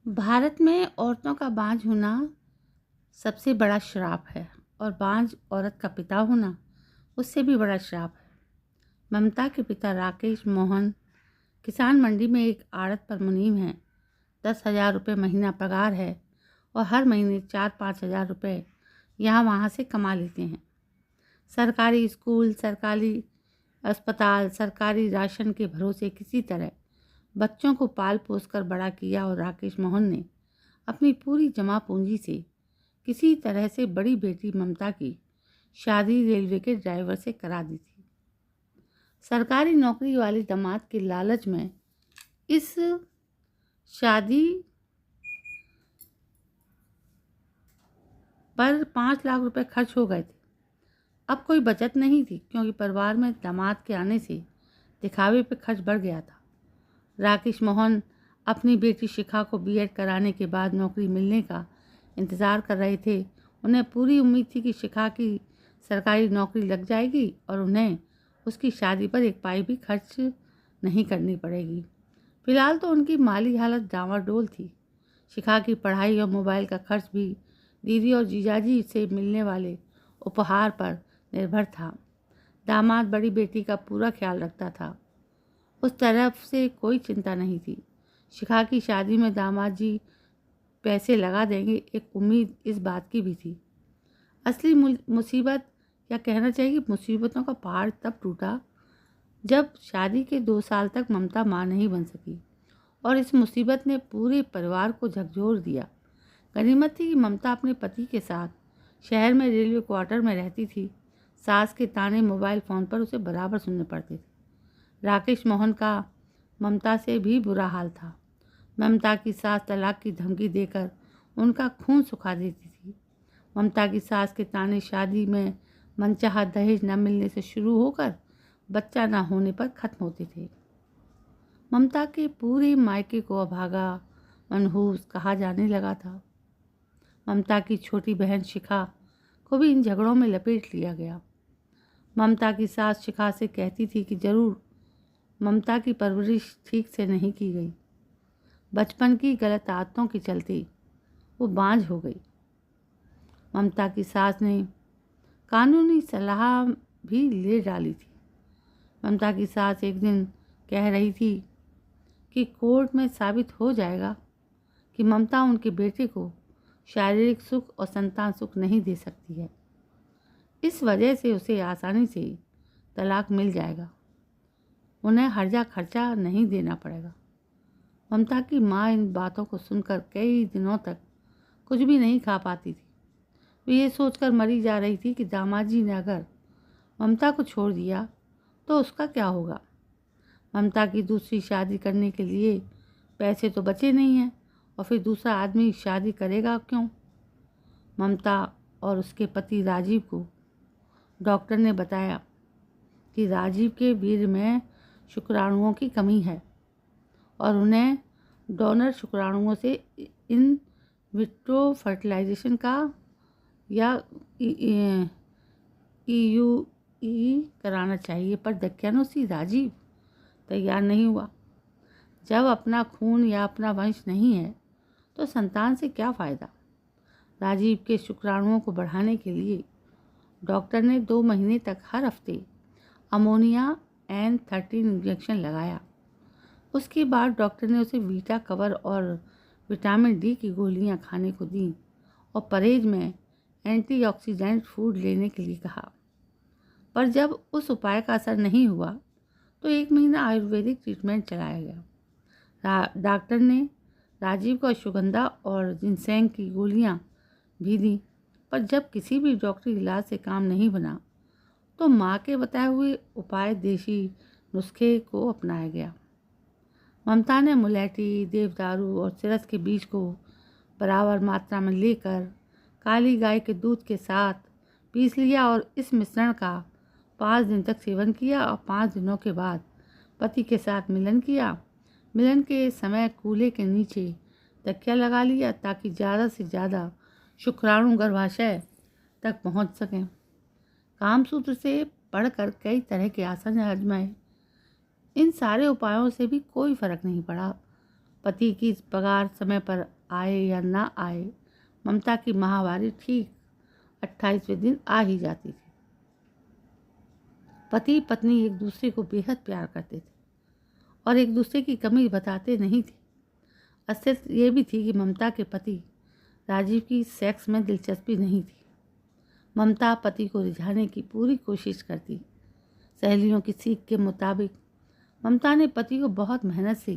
भारत में औरतों का बांझ होना सबसे बड़ा श्राप है और बांझ औरत का पिता होना उससे भी बड़ा श्राप है। ममता के पिता राकेश मोहन किसान मंडी में एक आड़त पर मुनीम हैं। 10,000 रुपये महीना पगार है और हर महीने 4-5 हज़ार रुपये यहाँ वहाँ से कमा लेते हैं। सरकारी स्कूल, सरकारी अस्पताल, सरकारी राशन के भरोसे किसी तरह बच्चों को पाल पोस कर बड़ा किया और राकेश मोहन ने अपनी पूरी जमा पूंजी से किसी तरह से बड़ी बेटी ममता की शादी रेलवे के ड्राइवर से करा दी थी। सरकारी नौकरी वाले दामाद के लालच में इस शादी पर 5 लाख रुपए खर्च हो गए थे। अब कोई बचत नहीं थी क्योंकि परिवार में दामाद के आने से दिखावे पे खर्च बढ़ गया था। राकेश मोहन अपनी बेटी शिखा को बीएड कराने के बाद नौकरी मिलने का इंतज़ार कर रहे थे। उन्हें पूरी उम्मीद थी कि शिखा की सरकारी नौकरी लग जाएगी और उन्हें उसकी शादी पर एक पाई भी खर्च नहीं करनी पड़ेगी। फिलहाल तो उनकी माली हालत डामाडोल थी। शिखा की पढ़ाई और मोबाइल का खर्च भी दीदी और जीजाजी से मिलने वाले उपहार पर निर्भर था। दामाद बड़ी बेटी का पूरा ख्याल रखता था, उस तरफ से कोई चिंता नहीं थी। शिखा की शादी में दामाद जी पैसे लगा देंगे, एक उम्मीद इस बात की भी थी। असली मुसीबत, या कहना चाहिए मुसीबतों का पहाड़ तब टूटा जब शादी के 2 साल तक ममता मां नहीं बन सकी और इस मुसीबत ने पूरे परिवार को झकझोर दिया। गनीमत थी कि ममता अपने पति के साथ शहर में रेलवे क्वार्टर में रहती थी। सास के ताने मोबाइल फ़ोन पर उसे बराबर सुनने पड़ते थे। राकेश मोहन का ममता से भी बुरा हाल था। ममता की सास तलाक की धमकी देकर उनका खून सुखा देती थी। ममता की सास के ताने शादी में मनचाहा दहेज न मिलने से शुरू होकर बच्चा न होने पर खत्म होते थे। ममता के पूरे मायके को अभागा, मनहूस कहा जाने लगा था। ममता की छोटी बहन शिखा को भी इन झगड़ों में लपेट लिया गया। ममता की सास शिखा से कहती थी कि जरूर ममता की परवरिश ठीक से नहीं की गई। बचपन की गलत आदतों के चलते वो बांझ हो गई। ममता की सास ने कानूनी सलाह भी ले डाली थी। ममता की सास एक दिन कह रही थी कि कोर्ट में साबित हो जाएगा कि ममता उनके बेटे को शारीरिक सुख और संतान सुख नहीं दे सकती है। इस वजह से उसे आसानी से तलाक मिल जाएगा, उन्हें हर्जा खर्चा नहीं देना पड़ेगा। ममता की माँ इन बातों को सुनकर कई दिनों तक कुछ भी नहीं खा पाती थी। वो ये सोचकर मरी जा रही थी कि दामाद जी ने अगर ममता को छोड़ दिया तो उसका क्या होगा। ममता की दूसरी शादी करने के लिए पैसे तो बचे नहीं हैं और फिर दूसरा आदमी शादी करेगा क्यों। ममता और उसके पति राजीव को डॉक्टर ने बताया कि राजीव के वीर्य में शुक्राणुओं की कमी है और उन्हें डोनर शुक्राणुओं से इन विट्रो फर्टिलाइजेशन का या ईयूई कराना चाहिए। पर दक्यानोसी राजीव तैयार नहीं हुआ। जब अपना खून या अपना वंश नहीं है तो संतान से क्या फ़ायदा। राजीव के शुक्राणुओं को बढ़ाने के लिए डॉक्टर ने 2 महीने तक हर हफ्ते अमोनिया N13 इंजेक्शन लगाया। उसके बाद डॉक्टर ने उसे वीटा कवर और विटामिन डी की गोलियां खाने को दी और परहेज में एंटीऑक्सीडेंट फूड लेने के लिए कहा। पर जब उस उपाय का असर नहीं हुआ तो 1 महीना आयुर्वेदिक ट्रीटमेंट चलाया गया। डॉक्टर ने राजीव को अश्वगंधा और जिनसेंग की गोलियां भी दी, पर जब किसी भी डॉक्टरी इलाज से काम नहीं बना तो माँ के बताए हुए उपाय देशी नुस्खे को अपनाया गया। ममता ने मुलेठी, देवदारू और सिरस के बीज को बराबर मात्रा में लेकर काली गाय के दूध के साथ पीस लिया और इस मिश्रण का 5 दिन तक सेवन किया और 5 दिनों के बाद पति के साथ मिलन किया। मिलन के समय कूल्हे के नीचे तकिया लगा लिया ताकि ज़्यादा से ज़्यादा शुक्राणु गर्भाशय तक पहुंच सकें। कामसूत्र से पढ़कर कई तरह के आसन आजमाए। इन सारे उपायों से भी कोई फर्क नहीं पड़ा। पति की पगार समय पर आए या ना आए, ममता की माहवारी ठीक 28वें दिन आ ही जाती थी। पति पत्नी एक दूसरे को बेहद प्यार करते थे और एक दूसरे की कमी बताते नहीं थे। असलियत ये भी थी कि ममता के पति राजीव की सेक्स में दिलचस्पी नहीं थी। ममता पति को रिझाने की पूरी कोशिश करती। सहेलियों की सीख के मुताबिक ममता ने पति को बहुत मेहनत से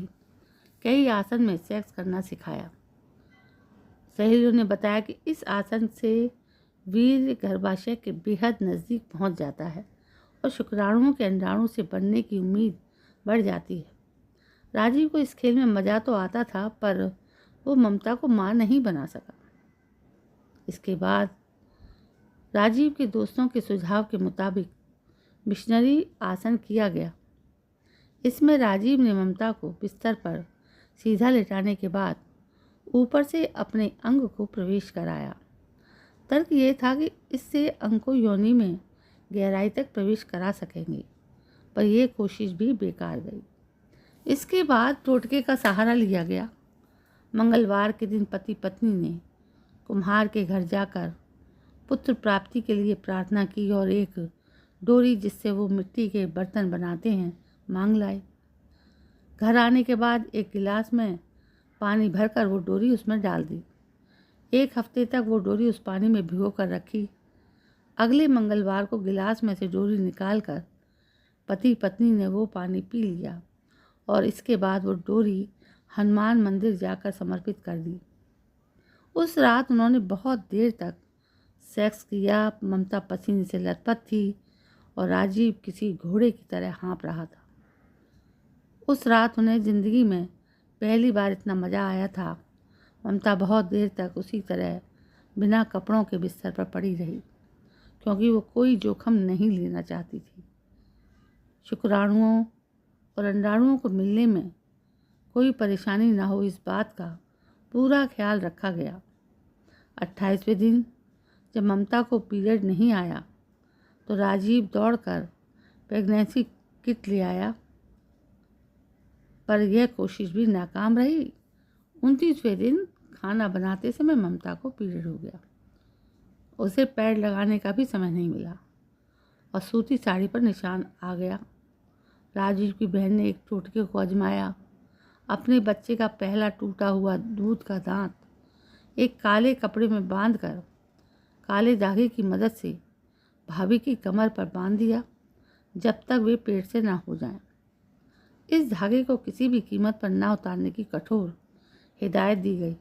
कई आसन में सेक्स करना सिखाया। सहेलियों ने बताया कि इस आसन से वीर्य गर्भाशय के बेहद नज़दीक पहुंच जाता है और शुक्राणुओं के अंडाणु से बनने की उम्मीद बढ़ जाती है। राजीव को इस खेल में मज़ा तो आता था, पर वो ममता को मां नहीं बना सका। इसके बाद राजीव के दोस्तों के सुझाव के मुताबिक मिशनरी आसन किया गया। इसमें राजीव ने ममता को बिस्तर पर सीधा लेटाने के बाद ऊपर से अपने अंग को प्रवेश कराया। तर्क ये था कि इससे अंग को योनि में गहराई तक प्रवेश करा सकेंगे, पर यह कोशिश भी बेकार गई। इसके बाद टोटके का सहारा लिया गया। मंगलवार के दिन पति पत्नी ने कुम्हार के घर जाकर पुत्र प्राप्ति के लिए प्रार्थना की और एक डोरी जिससे वो मिट्टी के बर्तन बनाते हैं मांग लाए। घर आने के बाद एक गिलास में पानी भरकर वो डोरी उसमें डाल दी। 1 हफ्ते तक वो डोरी उस पानी में भिगो कर रखी। अगले मंगलवार को गिलास में से डोरी निकालकर पति पत्नी ने वो पानी पी लिया और इसके बाद वो डोरी हनुमान मंदिर जाकर समर्पित कर दी। उस रात उन्होंने बहुत देर तक सेक्स किया। ममता पसीने से लथपथ थी और राजीव किसी घोड़े की तरह हाँफ रहा था। उस रात उन्हें ज़िंदगी में पहली बार इतना मज़ा आया था। ममता बहुत देर तक उसी तरह बिना कपड़ों के बिस्तर पर पड़ी रही, क्योंकि वो कोई जोखिम नहीं लेना चाहती थी। शुक्राणुओं और अंडाणुओं को मिलने में कोई परेशानी ना हो, इस बात का पूरा ख्याल रखा गया। 28वें दिन जब ममता को पीरियड नहीं आया तो राजीव दौड़कर प्रेगनेंसी किट ले आया, पर यह कोशिश भी नाकाम रही। 29वें दिन खाना बनाते समय ममता को पीरियड हो गया। उसे पैड लगाने का भी समय नहीं मिला और सूती साड़ी पर निशान आ गया। राजीव की बहन ने एक टोटके को आजमाया। अपने बच्चे का पहला टूटा हुआ दूध का दांत एक काले कपड़े में बांधकर काले धागे की मदद से भाभी की कमर पर बांध दिया जब तक वे पेट से ना हो जाएं। इस धागे को किसी भी कीमत पर ना उतारने की कठोर हिदायत दी गई।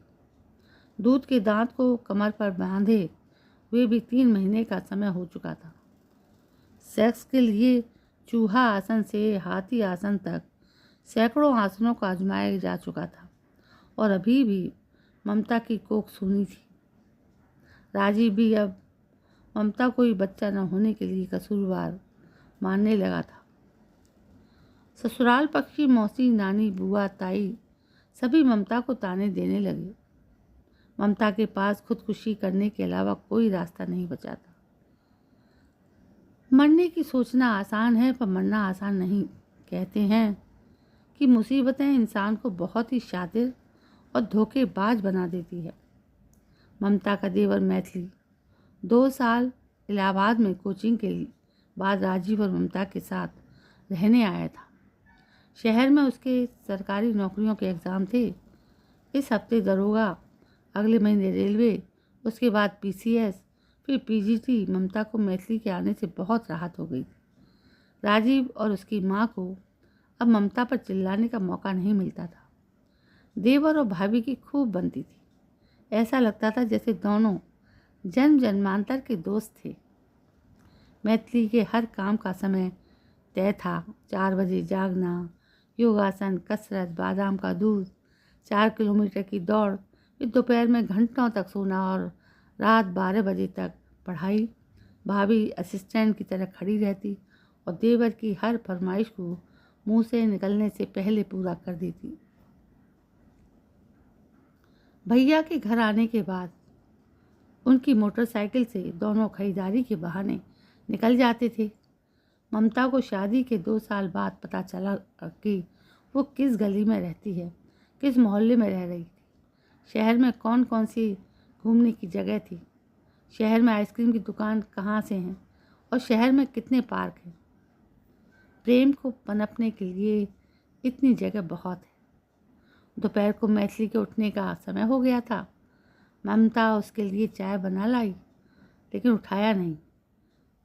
दूध के दांत को कमर पर बांधे हुए भी 3 महीने का समय हो चुका था। सेक्स के लिए चूहा आसन से हाथी आसन तक सैकड़ों आसनों को आजमाया जा चुका था और अभी भी ममता की कोख सूनी थी। राजीव भी अब ममता को ही बच्चा न होने के लिए कसूरवार मानने लगा था। ससुराल पक्ष की मौसी, नानी, बुआ, ताई सभी ममता को ताने देने लगे। ममता के पास खुदकुशी करने के अलावा कोई रास्ता नहीं बचा था। मरने की सोचना आसान है, पर मरना आसान नहीं। कहते हैं कि मुसीबतें इंसान को बहुत ही शातिर और धोखेबाज बना देती है। ममता का देवर मैथिली 2 साल इलाहाबाद में कोचिंग के बाद राजीव और ममता के साथ रहने आया था। शहर में उसके सरकारी नौकरियों के एग्ज़ाम थे। इस हफ्ते दरोगा, अगले महीने रेलवे, उसके बाद पीसीएस, फिर पीजीटी। ममता को मैथिली के आने से बहुत राहत हो गई। राजीव और उसकी माँ को अब ममता पर चिल्लाने का मौका नहीं मिलता था। देवर और भाभी की खूब बनती थी। ऐसा लगता था जैसे दोनों जन्म जन्मांतर के दोस्त थे। मैथिली के हर काम का समय तय था। 4 बजे जागना, योगासन, कसरत, बादाम का दूध, 4 किलोमीटर की दौड़, फिर दोपहर में घंटों तक सोना और रात 12 बजे तक पढ़ाई। भाभी असिस्टेंट की तरह खड़ी रहती और देवर की हर फरमाइश को मुंह से निकलने से पहले पूरा कर देती। भैया के घर आने के बाद उनकी मोटरसाइकिल से दोनों खरीदारी के बहाने निकल जाते थे। ममता को शादी के 2 साल बाद पता चला कि वो किस गली में रहती है, किस मोहल्ले में रह रही थी। शहर में कौन कौन सी घूमने की जगह थी, शहर में आइसक्रीम की दुकान कहाँ से हैं और शहर में कितने पार्क हैं। प्रेम को पनपने के लिए इतनी जगह बहुत है। दोपहर को मैथिली के उठने का समय हो गया था। ममता उसके लिए चाय बना लाई, लेकिन उठाया नहीं,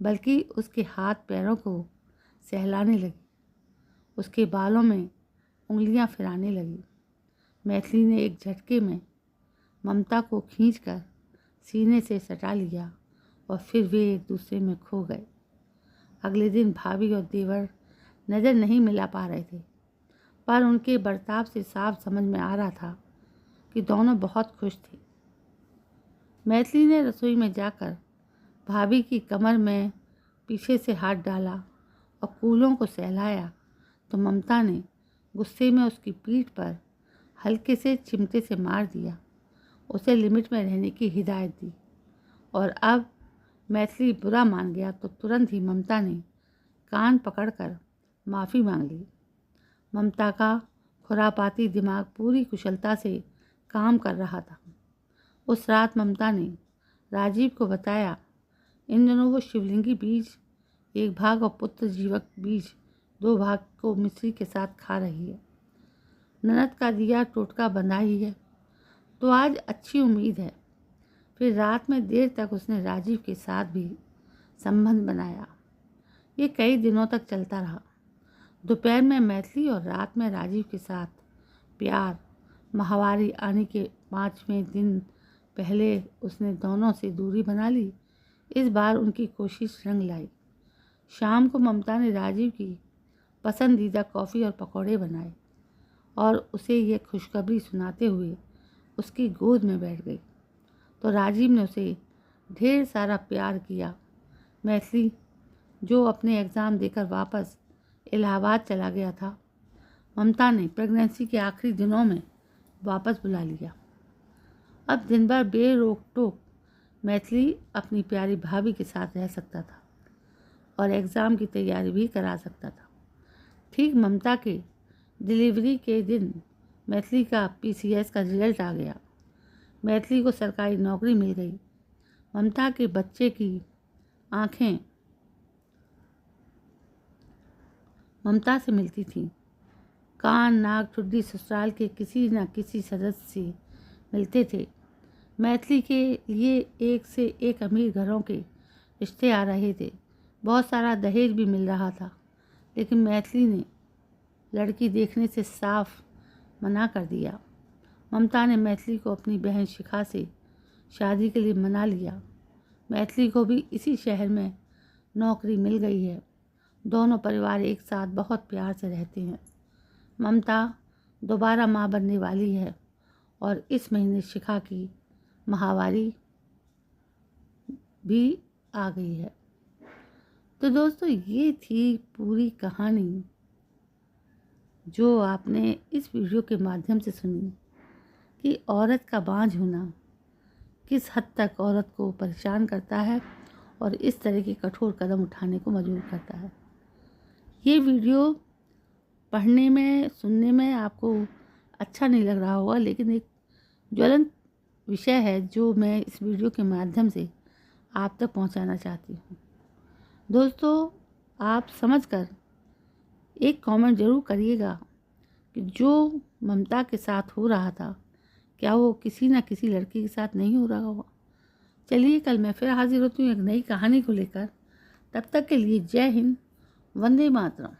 बल्कि उसके हाथ पैरों को सहलाने लगी, उसके बालों में उंगलियां फिराने लगी। मैथिली ने एक झटके में ममता को खींचकर सीने से सटा लिया और फिर वे एक दूसरे में खो गए। अगले दिन भाभी और देवर नज़र नहीं मिला पा रहे थे, पर उनके बर्ताव से साफ समझ में आ रहा था कि दोनों बहुत खुश थे। मैथिली ने रसोई में जाकर भाभी की कमर में पीछे से हाथ डाला और कूलों को सहलाया तो ममता ने गुस्से में उसकी पीठ पर हल्के से चिमटे से मार दिया, उसे लिमिट में रहने की हिदायत दी। और अब मैथिली बुरा मान गया तो तुरंत ही ममता ने कान पकड़कर माफ़ी मांग ली। ममता का खुरापाती दिमाग पूरी कुशलता से काम कर रहा था। उस रात ममता ने राजीव को बताया, इन दिनों वो शिवलिंगी बीज एक भाग और पुत्र जीवक बीज 2 भाग को मिश्री के साथ खा रही है। ननद का दिया टोटका बंधा ही है, तो आज अच्छी उम्मीद है। फिर रात में देर तक उसने राजीव के साथ भी संबंध बनाया। ये कई दिनों तक चलता रहा। दोपहर में मैथिली और रात में राजीव के साथ प्यार। माहवारी आने के 5वें दिन पहले उसने दोनों से दूरी बना ली। इस बार उनकी कोशिश रंग लाई। शाम को ममता ने राजीव की पसंदीदा कॉफ़ी और पकौड़े बनाए और उसे ये खुशखबरी सुनाते हुए उसकी गोद में बैठ गई तो राजीव ने उसे ढेर सारा प्यार किया। मैथिली, जो अपने एग्ज़ाम देकर वापस इलाहाबाद चला गया था, ममता ने प्रेगनेंसी के आखिरी दिनों में वापस बुला लिया। अब दिन भर बेरोक टोक मैथिली अपनी प्यारी भाभी के साथ रह सकता था और एग्ज़ाम की तैयारी भी करा सकता था। ठीक ममता के डिलीवरी के दिन मैथिली का PCS का रिजल्ट आ गया। मैथिली को सरकारी नौकरी मिल गई। ममता के बच्चे की आंखें ममता से मिलती थीं। कान नाक ठुड्डी ससुराल के किसी न किसी सदस्य से मिलते थे। मैथिली के लिए एक से एक अमीर घरों के रिश्ते आ रहे थे। बहुत सारा दहेज भी मिल रहा था, लेकिन मैथिली ने लड़की देखने से साफ मना कर दिया। ममता ने मैथिली को अपनी बहन शिखा से शादी के लिए मना लिया। मैथिली को भी इसी शहर में नौकरी मिल गई है। दोनों परिवार एक साथ बहुत प्यार से रहते हैं। ममता दोबारा माँ बनने वाली है और इस महीने शिखा की माहवारी भी आ गई है। तो दोस्तों, ये थी पूरी कहानी जो आपने इस वीडियो के माध्यम से सुनी कि औरत का बांझ होना किस हद तक औरत को परेशान करता है और इस तरह के कठोर कदम उठाने को मजबूर करता है। ये वीडियो पढ़ने में सुनने में आपको अच्छा नहीं लग रहा होगा, लेकिन एक ज्वलंत विषय है जो मैं इस वीडियो के माध्यम से आप तक पहुंचाना चाहती हूं। दोस्तों, आप समझकर एक कमेंट ज़रूर करिएगा कि जो ममता के साथ हो रहा था, क्या वो किसी न किसी लड़की के साथ नहीं हो रहा होगा। चलिए, कल मैं फिर हाजिर होती हूँ एक नई कहानी को लेकर। तब तक के लिए जय हिंद, वंदे मातरम।